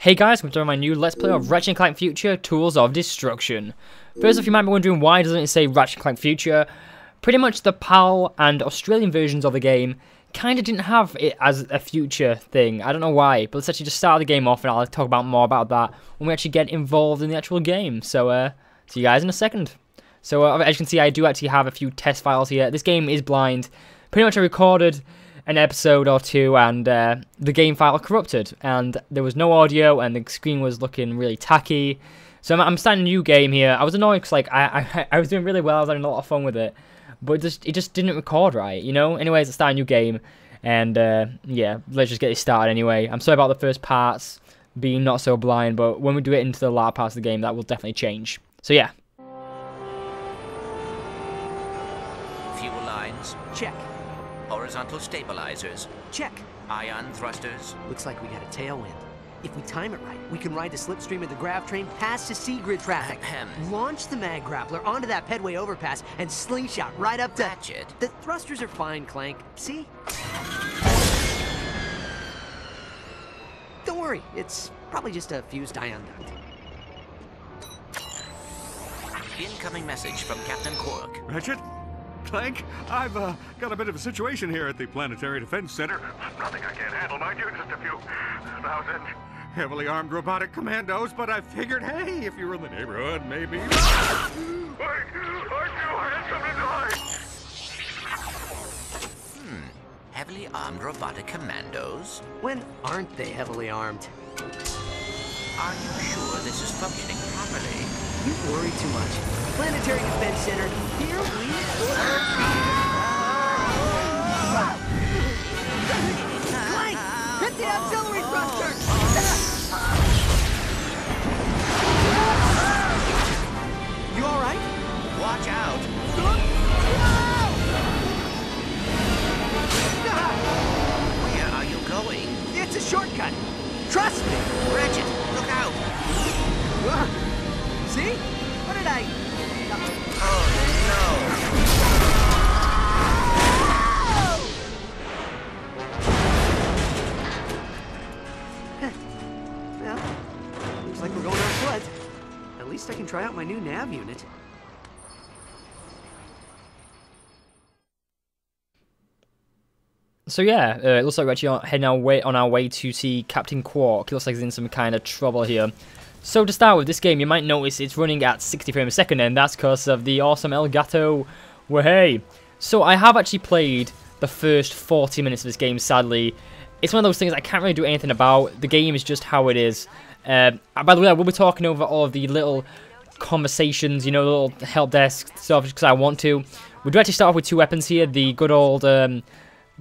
Hey guys, welcome to my new Let's Play of Ratchet and Clank Future Tools of Destruction. First off, you might be wondering why doesn't it say Ratchet and Clank Future? Pretty much the PAL and Australian versions of the game kind of didn't have it as a future thing. I don't know why, but let's actually just start the game off and I'll talk about more about that when we actually get involved in the actual game. So, see you guys in a second. So, as you can see, I do actually have a few test files here. This game is blind. Pretty much I recorded an episode or two and the game file corrupted and there was no audio and the screen was looking really tacky. So I'm starting a new game here. I was annoyed because like I was doing really well, I was having a lot of fun with it, but it just didn't record right, you know. Anyways, I started a new game and yeah, let's just get it started anyway. I'm sorry about the first parts being not so blind, but when we do it into the latter parts of the game, that will definitely change. So yeah. Fuel lines, Check. horizontal stabilizers, Check. ion thrusters. Looks like we got a tailwind. If we time it right, we can ride the slipstream of the grav train past the sea grid traffic. Ahem. Launch the mag grappler onto that pedway overpass and slingshot right up to... Ratchet. The thrusters are fine, Clank. See? Don't worry, it's probably just a fused ion duct. Incoming message from Captain Quark. Ratchet? Clank? I've got a bit of a situation here at the Planetary Defense Center. Nothing I can't handle, mind you. Just a few thousand heavily armed robotic commandos, but I figured, hey, if you were in the neighborhood, maybe... Wait! Aren't you handsome to die? Heavily armed robotic commandos? When aren't they heavily armed? Are you sure this is functioning properly? You worry too much. Planetary Defense Center, here we Clank! Hit the auxiliary thruster! You alright? Watch out! Where are you going? It's a shortcut! Trust me! Ratchet, look out! See? What did I... Oh, Well, looks like we're going on foot. At least I can try out my new nav unit. So yeah, it looks like we're actually heading on our way to see Captain Quark. It looks like he's in some kind of trouble here. So to start with this game, you might notice it's running at 60 frames a second, and that's because of the awesome El Gato. Hey. So I have actually played the first 40 minutes of this game, sadly. It's one of those things I can't really do anything about. The game is just how it is. By the way, I will be talking over all of the little conversations, you know, the little help desk stuff, because I want to. We do actually start off with two weapons here, the good old the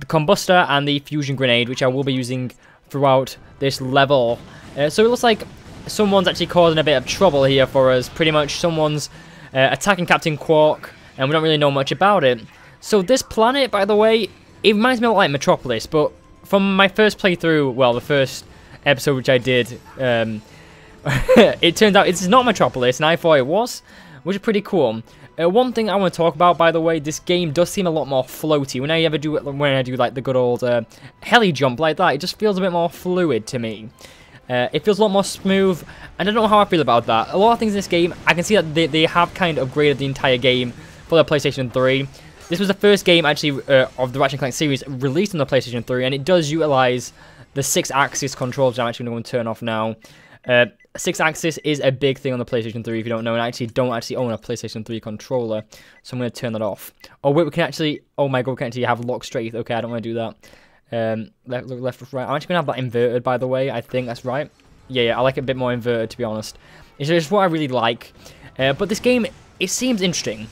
combustor and the fusion grenade, which I will be using throughout this level. So it looks like someone's actually causing a bit of trouble here for us. Pretty much someone's attacking Captain Quark, and we don't really know much about it. So this planet, by the way, it reminds me a lot like Metropolis, but from my first playthrough, well, the first episode which I did, it turns out it's not Metropolis, and I thought it was, which is pretty cool. One thing I want to talk about, by the way, this game does seem a lot more floaty. When I do like the good old heli jump like that, it just feels a bit more fluid to me. It feels a lot more smooth, and I don't know how I feel about that. A lot of things in this game, I can see that they have kind of upgraded the entire game for the PlayStation 3. This was the first game, actually, of the Ratchet and Clank series released on the PlayStation 3, and it does utilize the 6-axis controls, which I'm actually going to turn off now. 6-axis is a big thing on the PlayStation 3, if you don't know, and I actually don't own a PlayStation 3 controller, so I'm going to turn that off. Oh, wait, we can actually... Oh my god, we can actually have lock straight. Okay, I don't want to do that. Left, right. I'm actually going to have that inverted, by the way. I think that's right. Yeah, I like it a bit more inverted, to be honest. It's just what I really like. But this game, it seems interesting.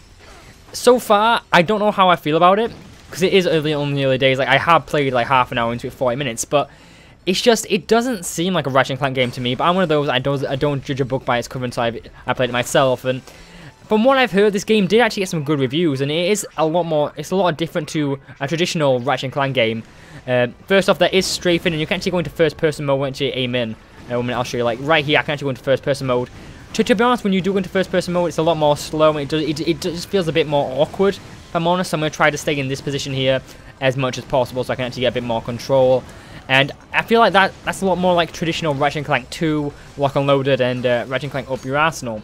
So far, I don't know how I feel about it, because it is early on in the early days. Like, I have played like half an hour into it, 40 minutes, but it's just, it doesn't seem like a Ratchet and Clank game to me. But I'm one of those, I don't judge a book by its cover until I played it myself. And from what I've heard, this game did actually get some good reviews, and it is a lot more, it's a lot different to a traditional Ratchet and Clank game. First off, there is strafing, and you can actually go into first-person mode when you aim in. I'll show you, like, right here, I can actually go into first-person mode. To be honest, when you do go into first-person mode, it's a lot more slow, and it just feels a bit more awkward, if I'm honest. I'm going to try to stay in this position here as much as possible, so I can actually get a bit more control. And I feel like that's a lot more like traditional Ratchet and Clank 2, lock and loaded, and Ratchet and Clank Up Your Arsenal.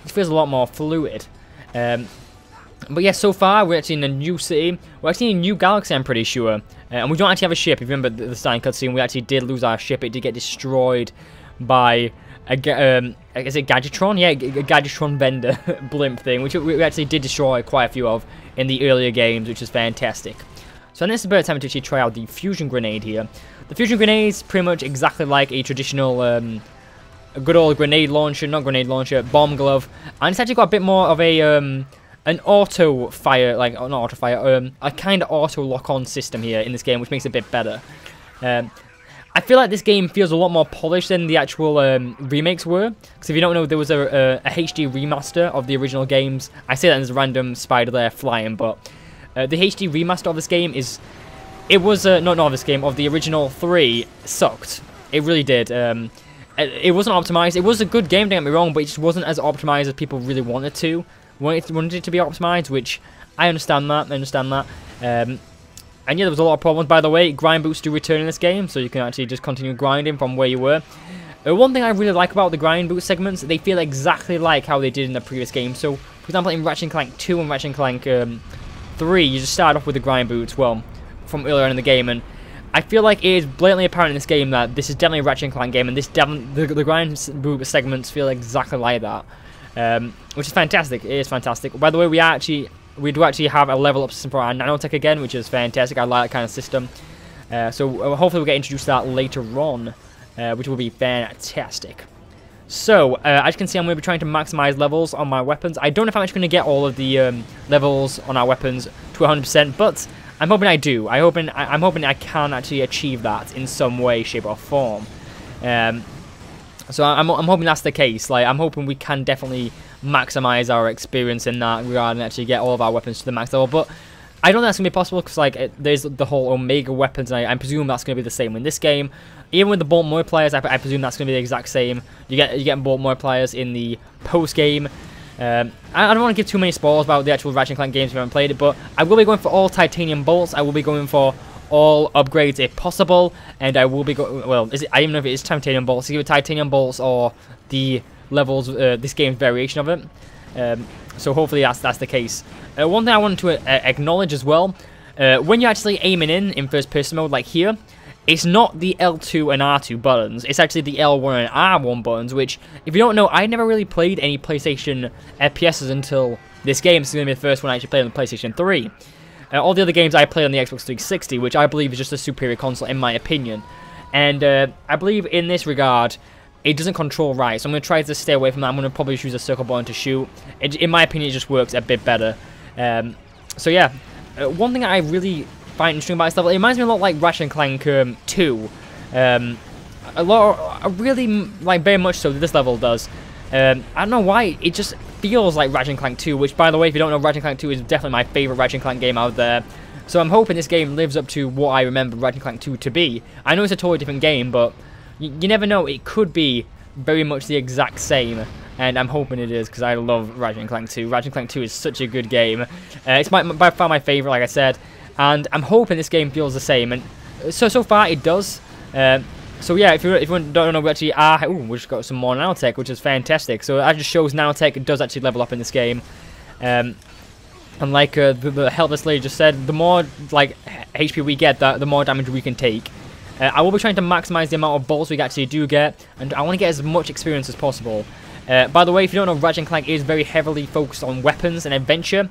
It feels a lot more fluid. But yeah, so far we're actually in a new city. We're actually in a new galaxy, I'm pretty sure. And we don't actually have a ship. If you remember the starting cutscene, we actually did lose our ship. It did get destroyed by is it Gadgetron? Yeah, a Gadgetron vendor blimp thing, which we actually did destroy quite a few of in the earlier games, which is fantastic. So this is a bit of time to actually try out the fusion grenade here. The fusion grenade is pretty much exactly like a traditional, a good old grenade launcher, not grenade launcher, bomb glove, and it's actually got a bit more of a an auto fire, like not auto fire, a kind of auto lock-on system here in this game, which makes it a bit better. I feel like this game feels a lot more polished than the actual remakes were. Because if you don't know, there was a HD remaster of the original games. I say that there's a random spider there flying, but the HD remaster of this game is... It was, not of this game, of the original 3, sucked. It really did. It wasn't optimized. It was a good game, don't get me wrong, but it just wasn't as optimized as people really wanted to. Wanted it to be optimized, which I understand that. And yeah, there was a lot of problems. By the way, grind boots do return in this game, so you can actually just continue grinding from where you were. One thing I really like about the grind boot segments, they feel exactly like how they did in the previous game. So, for example, in Ratchet and Clank 2 and Ratchet and Clank 3, you just start off with the grind boots, well, from earlier on in the game, and I feel like it is blatantly apparent in this game that this is definitely a Ratchet and Clank game, and the grind boot segments feel exactly like that, which is fantastic. It is fantastic. By the way, we do actually have a level up system for our nanotech again, which is fantastic. I like that kind of system. So hopefully we'll get introduced to that later on, which will be fantastic. So, as you can see, I'm going to be trying to maximize levels on my weapons. I don't know if I'm actually going to get all of the levels on our weapons to 100%, but I'm hoping I do. I'm hoping I can actually achieve that in some way, shape, or form. So I'm hoping that's the case. Like, I'm hoping we can definitely maximize our experience in that regard and actually get all of our weapons to the max level. But I don't think that's going to be possible because, like, there's the whole Omega weapons, and I presume that's going to be the same in this game. Even with the bolt multipliers, I presume that's going to be the exact same. You get bolt multipliers in the post game. I don't want to give too many spoilers about the actual Ratchet and Clank games if you haven't played it, but I will be going for all titanium bolts. I will be going for all upgrades if possible, and I will be well, I don't know if it is titanium bolts. It's either titanium bolts or the levels, this game's variation of it. So hopefully that's the case. One thing I wanted to acknowledge as well, when you're actually aiming in first person mode, like here, it's not the L2 and R2 buttons, it's actually the L1 and R1 buttons, which, if you don't know, I never really played any PlayStation FPSs until this game. This is going to be the first one I actually played on the PlayStation 3. All the other games I played on the Xbox 360, which I believe is just a superior console in my opinion. And I believe in this regard, it doesn't control right, so I'm going to try to stay away from that. I'm going to probably choose a circle button to shoot. In my opinion, it just works a bit better. So yeah, one thing I really find interesting about this level, it reminds me a lot like Ratchet and Clank 2. Really, like, very much so, this level does. I don't know why, it just feels like Ratchet and Clank 2, which, by the way, if you don't know, Ratchet and Clank 2 is definitely my favourite Ratchet and Clank game out there. So I'm hoping this game lives up to what I remember Ratchet and Clank 2 to be. I know it's a totally different game, but you never know, it could be very much the exact same. And I'm hoping it is, because I love Ratchet and Clank 2. Ratchet and Clank 2 is such a good game. It's by far my favourite, like I said. And I'm hoping this game feels the same. And so far, it does. So yeah, if you don't know, we actually are... Ooh, we just got some more nanotech, which is fantastic. So that just shows nanotech does actually level up in this game. And like the helpless lady just said, the more like HP we get, the more damage we can take. I will be trying to maximize the amount of bolts we actually do get, and I want to get as much experience as possible. By the way, if you don't know, Ratchet and Clank is very heavily focused on weapons and adventure,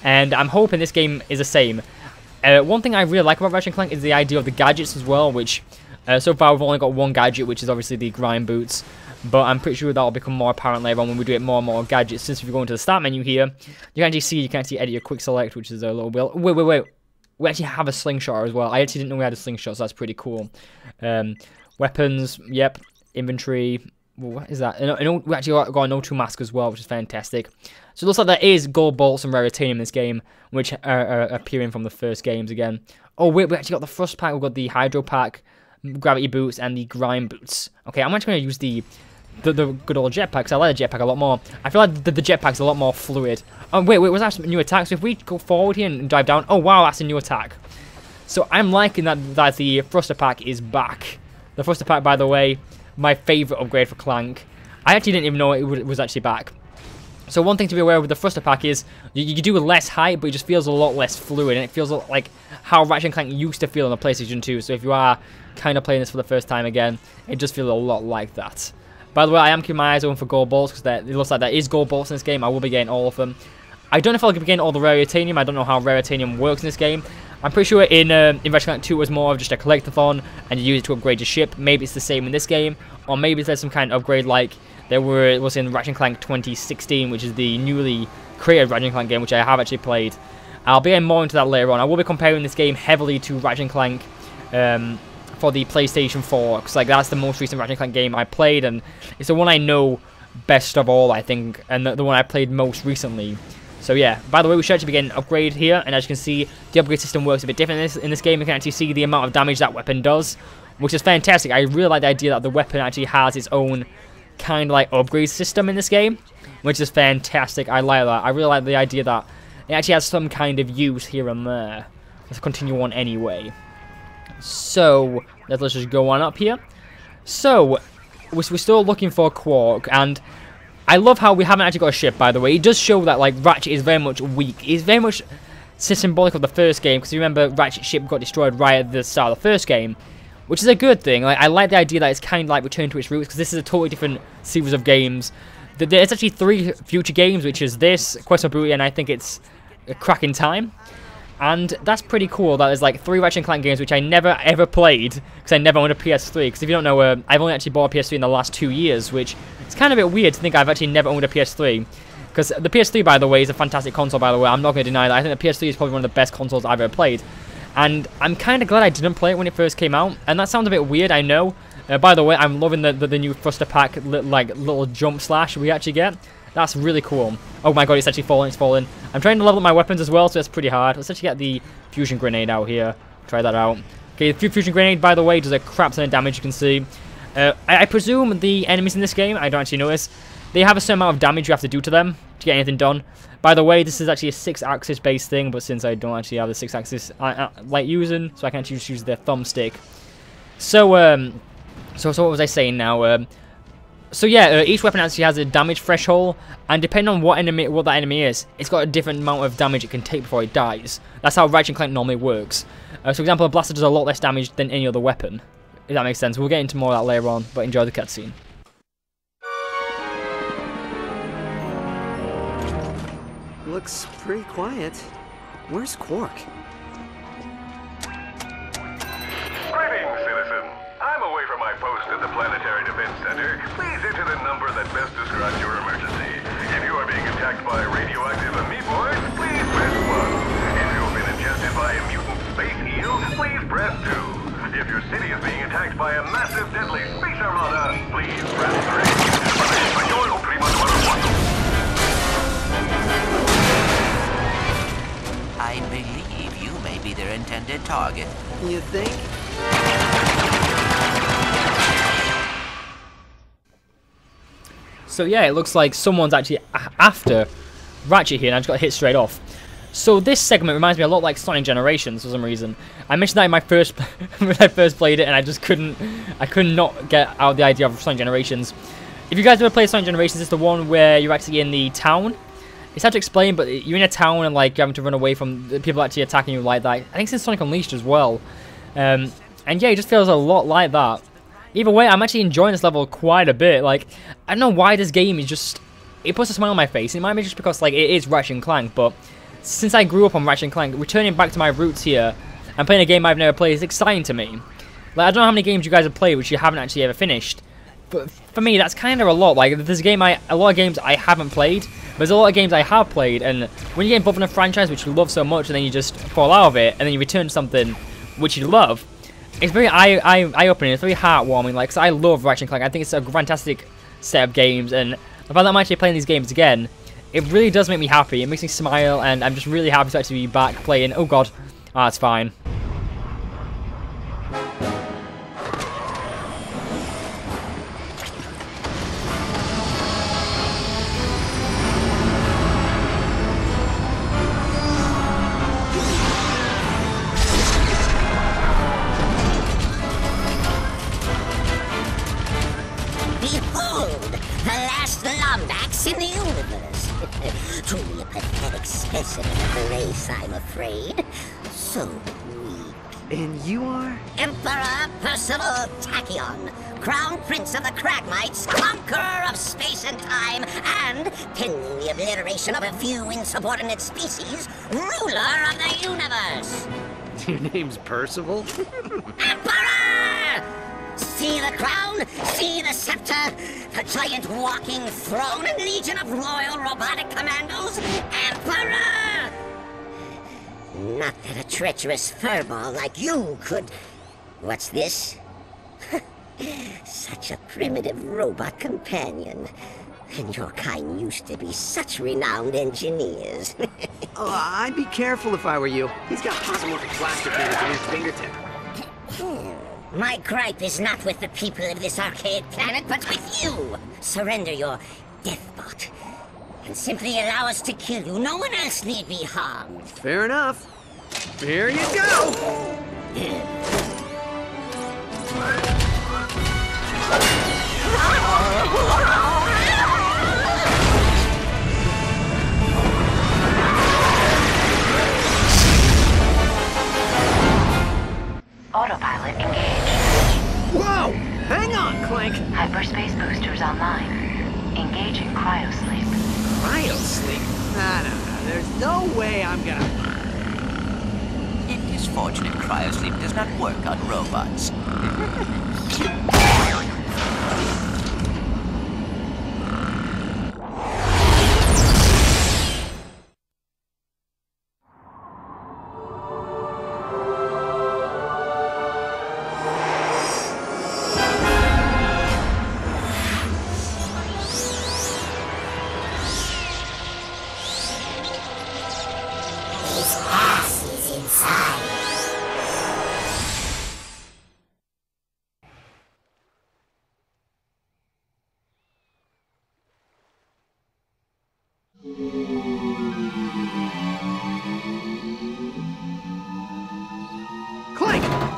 and I'm hoping this game is the same. One thing I really like about Ratchet and Clank is the idea of the gadgets as well, which so far we've only got one gadget, which is obviously the grind boots, but I'm pretty sure that'll become more apparent later on when we do it more and more gadgets. Since if you go into the start menu here, you can actually edit your quick select, which is a little bit... Wait. We actually have a slingshot as well. I actually didn't know we had a slingshot, so that's pretty cool. Weapons, yep. Inventory. What is that? We actually got an O2 mask as well, which is fantastic. So it looks like there is gold bolts and raritanium in this game, which are appearing from the first games again. Oh wait, we actually got the thrust pack, we've got the hydro pack, gravity boots, and the grind boots. Okay, I'm actually going to use the good old jetpack, because I like the jetpack a lot more. I feel like the jetpack's a lot more fluid. Oh wait, was that a new attack? So if we go forward here and dive down, oh wow, that's a new attack. So I'm liking that the thruster pack is back. The thruster pack, by the way, my favourite upgrade for Clank. I actually didn't even know it was actually back. So one thing to be aware of with the thruster pack is you do less height, but it just feels a lot less fluid, and it feels like how Ratchet and Clank used to feel on the PlayStation 2. So if you are kind of playing this for the first time again, it just feels a lot like that. By the way, I am keeping my eyes open for gold bolts, because it looks like there is gold bolts in this game. I will be getting all of them. I don't know if I'll be getting all the rare titanium. I don't know how rare titanium works in this game. I'm pretty sure in Ratchet and Clank 2 it was more of just a collectathon, and you use it to upgrade your ship. Maybe it's the same in this game, or maybe there's some kind of upgrade like it was in Ratchet and Clank 2016, which is the newly created Ratchet and Clank game, which I have actually played. I'll be getting more into that later on. I will be comparing this game heavily to Ratchet and Clank for the PlayStation 4, because that's the most recent Ratchet and Clank game I played, and it's the one I know best of all, I think, and the one I played most recently. So yeah, by the way, we should actually be getting an upgrade here, and as you can see, the upgrade system works a bit different in this game. You can actually see the amount of damage that weapon does, which is fantastic. I really like the idea that the weapon actually has its own kind of upgrade system in this game, which is fantastic. I like that. I really like the idea that it actually has some kind of use here and there. Let's continue on anyway. So let's just go on up here. So we're still looking for Quark, and I love how we haven't actually got a ship, by the way. It does show that Ratchet is very much weak. It's very much symbolic of the first game, because you remember Ratchet's ship got destroyed right at the start of the first game, which is a good thing. I like the idea that it's kind of return to its roots, because this is a totally different series of games. There's actually 3 future games, which is this, Quest for Booty, and I think it's a Crack in Time. And that's pretty cool that there's 3 Ratchet and Clank games which I never ever played, because I never owned a PS3. Because if you don't know, I've only actually bought a PS3 in the last 2 years, which it's kind of a bit weird to think I've actually never owned a PS3. Because the PS3, by the way, is a fantastic console, by the way. I'm not going to deny that. I think the PS3 is probably one of the best consoles I've ever played. And I'm kind of glad I didn't play it when it first came out. And that sounds a bit weird, I know. By the way, I'm loving the new thruster pack, little jump slash we actually get. That's really cool. Oh my god, it's actually falling, it's falling. I'm trying to level up my weapons as well, so that's pretty hard. Let's actually get the fusion grenade out here. Try that out. Okay, the fusion grenade, by the way, does a crap ton of damage, you can see. I presume the enemies in this game, I don't actually notice, they have a certain amount of damage you have to do to them to get anything done. By the way, this is actually a 6-axis based thing, but since I don't actually have the 6-axis I like using, so I can actually just use the thumbstick. So, so what was I saying now? So yeah, each weapon actually has a damage threshold, and depending on what that enemy is, it's got a different amount of damage it can take before it dies. That's how Ratchet and Clank normally works. So for example, a blaster does a lot less damage than any other weapon, if that makes sense. We'll get into more of that later on, but enjoy the cutscene. Looks pretty quiet. Where's Quark? Greetings, citizen. I'm away from my post at the Planetary Defense Center. Please enter the number that best describes your emergency. If you are being attacked by radioactive amoeboids, please press 1. If you've been ingested by a mutant space eel, please press 2. If your city is being attacked by a massive deadly space armada, please press 3. I believe you may be their intended target. You think? So yeah, it looks like someone's actually after Ratchet here, and I just got hit straight off. So this segment reminds me a lot like Sonic Generations for some reason. I mentioned that in my first when I first played it, and I could not get out the idea of Sonic Generations. If you guys ever played Sonic Generations, it's the one where you're actually in the town. It's hard to explain, but you're in a town and you're having to run away from the people actually attacking you like that. I think it's in Sonic Unleashed as well. And yeah, it just feels a lot like that. Either way, I'm actually enjoying this level quite a bit. I don't know why this game is just... It puts a smile on my face. It might be just because it is Ratchet and Clank, but since I grew up on Ratchet and Clank, returning back to my roots here and playing a game I've never played is exciting to me. I don't know how many games you guys have played which you haven't actually ever finished. But for me, that's kind of a lot. There's a lot of games I haven't played. There's a lot of games I have played, and when you get involved in a franchise which you love so much, and then you just fall out of it, and then you return to something which you love, it's very eye-opening. It's very heartwarming. Cause I love Ratchet and Clank. I think it's a fantastic set of games, and the fact that I'm actually playing these games again, it really does make me happy. It makes me smile, and I'm just really happy to actually be back playing. Oh god, it's fine. Behold, the last Lombax in the universe. Truly a pathetic specimen of the race, I'm afraid. So weak. And you are? Emperor Percival Tachyon, Crown Prince of the Cragmites, conqueror of space and time, and, pending the obliteration of a few insubordinate species, ruler of the universe. Your name's Percival? Emperor! See the crown, see the scepter, the giant walking throne and legion of royal robotic commandos, Emperor! Not that a treacherous furball like you could... What's this? Such a primitive robot companion. And your kind used to be such renowned engineers. Oh, I'd be careful if I were you. He's got cosmorphic blaster cannons in his fingertip. My gripe is not with the people of this archaic planet, but with you. Surrender your deathbot, and simply allow us to kill you. No one else need be harmed. Fair enough. Here you go! Autopilot engaged. Whoa! Hang on, Clank! Hyperspace boosters online. Engaging cryosleep. Cryosleep? No. There's no way I'm gonna... It is fortunate cryosleep does not work on robots.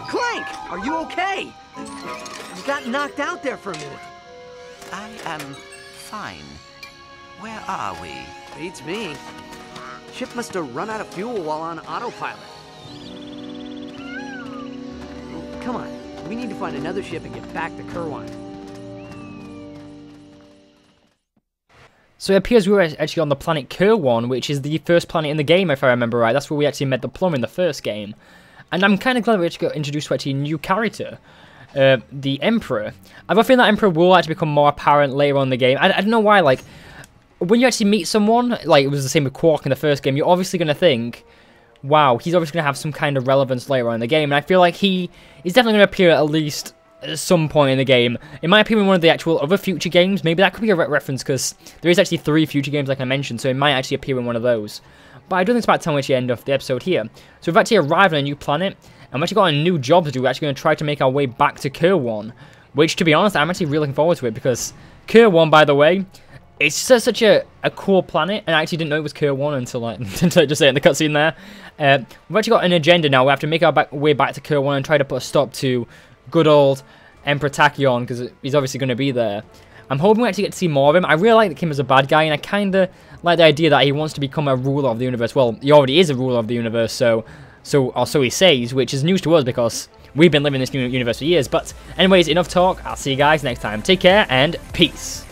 Clank! Are you okay? You got knocked out there for a minute. I am fine. Where are we? Beats me. Ship must have run out of fuel while on autopilot. Come on, we need to find another ship and get back to Kerwan. So it appears we were actually on the planet Kerwan, which is the first planet in the game, if I remember right. That's where we actually met the plumber in the first game. And I'm kind of glad we actually got introduced to actually a new character, the Emperor. I've got a feeling that Emperor will actually become more apparent later on in the game. I don't know why, like, when you actually meet someone, like it was the same with Quark in the first game, you're obviously going to think, wow, he's obviously going to have some kind of relevance later on in the game. And I feel like he is definitely going to appear at least at some point in the game. It might appear in one of the actual other future games. Maybe that could be a reference, because there is actually 3 future games like I mentioned, so it might actually appear in one of those. But I don't think it's about time we actually end off the episode here. So we've actually arrived on a new planet, and we've actually got a new job to do. We're actually going to try to make our way back to Kerwan, which, to be honest, I'm actually really looking forward to it, because Kerwan, by the way, it's such a cool planet, and I actually didn't know it was Kerwan until I just say it in the cutscene there. We've actually got an agenda now. We have to make our way back to Kerwan and try to put a stop to good old Emperor Tachyon, because he's obviously going to be there. I'm hoping we actually get to see more of him. I really like him as a bad guy, and I kind of like the idea that he wants to become a ruler of the universe. Well, he already is a ruler of the universe, or so he says, which is news to us because we've been living in this new universe for years. But anyways, enough talk. I'll see you guys next time. Take care, and peace.